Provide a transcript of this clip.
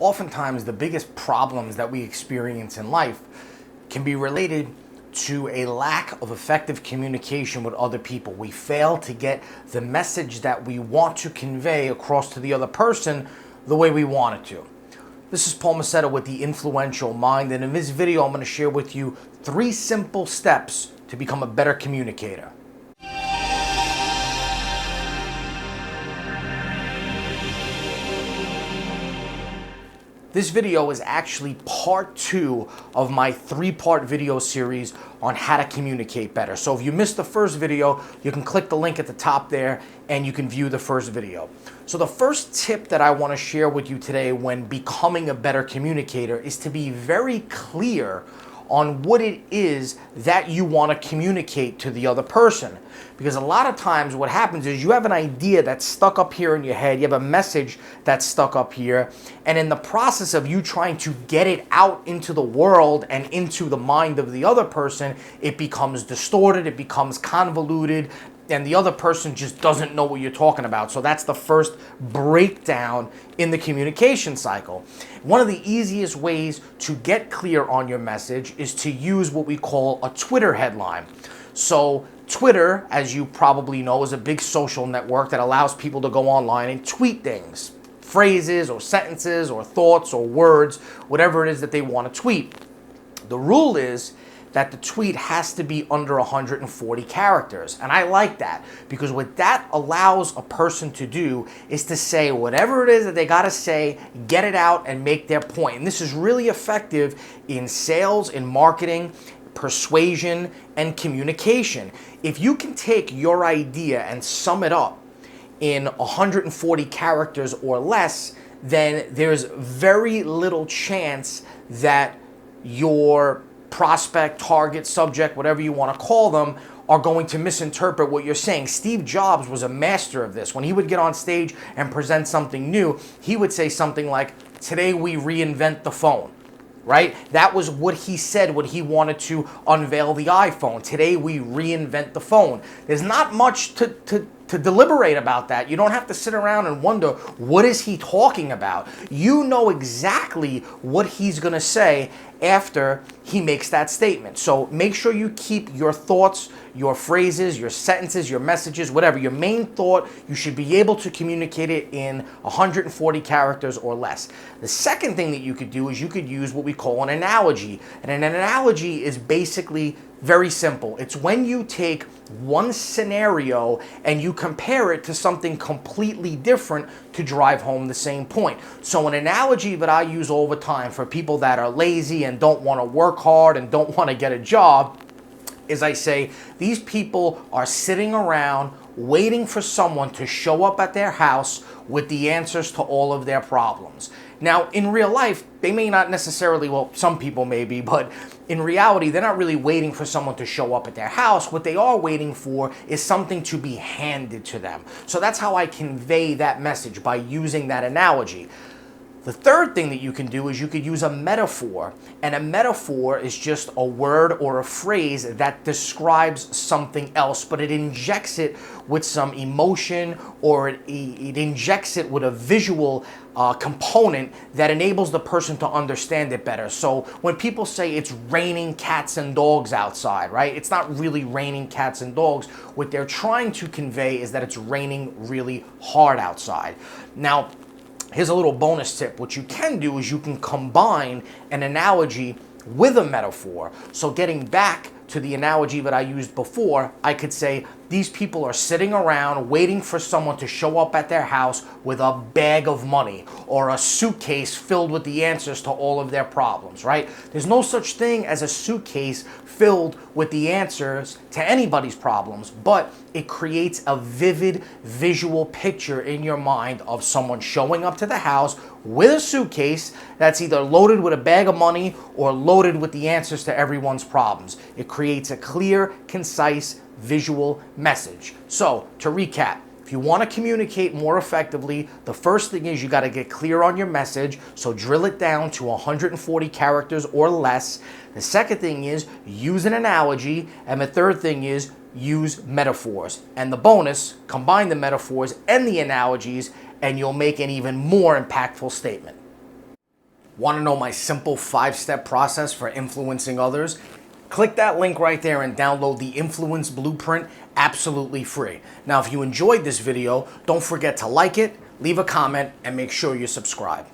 Oftentimes, the biggest problems that we experience in life can be related to a lack of effective communication with other people. We fail to get the message that we want to convey across to the other person the way we want it to. This is Paul Mascetta with The Influential Mind, and in this video I'm going to share with you 3 simple steps to become a better communicator. This video is actually part 2 of my 3-part video series on how to communicate better. So if you missed the first video, you can click the link at the top there and you can view the first video. So the first tip that I want to share with you today when becoming a better communicator is to be very clear on what it is that you want to communicate to the other person. Because a lot of times what happens is you have an idea that's stuck up here in your head, you have a message that's stuck up here, and in the process of you trying to get it out into the world and into the mind of the other person, it becomes distorted, it becomes convoluted, and the other person just doesn't know what you're talking about. So that's the first breakdown in the communication cycle. One of the easiest ways to get clear on your message is to use what we call a Twitter headline. So Twitter, as you probably know, is a big social network that allows people to go online and tweet things, phrases or sentences or thoughts or words, whatever it is that they want to tweet. The rule is that the tweet has to be under 140 characters. And I like that because what that allows a person to do is to say whatever it is that they got to say, get it out and make their point. And this is really effective in sales, in marketing, persuasion, and communication. If you can take your idea and sum it up in 140 characters or less, then there's very little chance that your prospect, target, subject, whatever you want to call them, are going to misinterpret what you're saying. Steve Jobs was a master of this. When he would get on stage and present something new, he would say something like, "Today we reinvent the phone." Right? That was what he said when he wanted to unveil the iPhone. Today we reinvent the phone. There's not much to deliberate about that. You don't have to sit around and wonder, what is he talking about? You know exactly what he's going to say after he makes that statement. So make sure you keep your thoughts, your phrases, your sentences, your messages, whatever. Your main thought, you should be able to communicate it in 140 characters or less. The second thing that you could do is you could use what we call an analogy. And an analogy is basically very simple. It's when you take one scenario and you compare it to something completely different to drive home the same point. So an analogy that I use all the time for people that are lazy and don't want to work hard and don't want to get a job is I say, these people are sitting around waiting for someone to show up at their house with the answers to all of their problems. Now, in real life, they may not necessarily, well, some people may be, but in reality, they're not really waiting for someone to show up at their house. What they are waiting for is something to be handed to them. So that's how I convey that message, by using that analogy. The third thing that you can do is you could use a metaphor. And a metaphor is just a word or a phrase that describes something else, but it injects it with some emotion, or it injects it with a visual component that enables the person to understand it better. So when people say it's raining cats and dogs outside, right? It's not really raining cats and dogs. What they're trying to convey is that it's raining really hard outside. Now, here's a little bonus tip. What you can do is you can combine an analogy with a metaphor. So getting back to the analogy that I used before, I could say, these people are sitting around waiting for someone to show up at their house with a bag of money or a suitcase filled with the answers to all of their problems, right? There's no such thing as a suitcase filled with the answers to anybody's problems, but it creates a vivid visual picture in your mind of someone showing up to the house with a suitcase that's either loaded with a bag of money or loaded with the answers to everyone's problems. It creates a clear, concise, visual message. So, to recap, if you want to communicate more effectively, the first thing is you got to get clear on your message, so drill it down to 140 characters or less. The second thing is use an analogy, and the third thing is use metaphors. And the bonus, combine the metaphors and the analogies, and you'll make an even more impactful statement. Want to know my simple 5-step process for influencing others? Click that link right there and download the Influence Blueprint absolutely free. Now, if you enjoyed this video, don't forget to like it, leave a comment, and make sure you subscribe.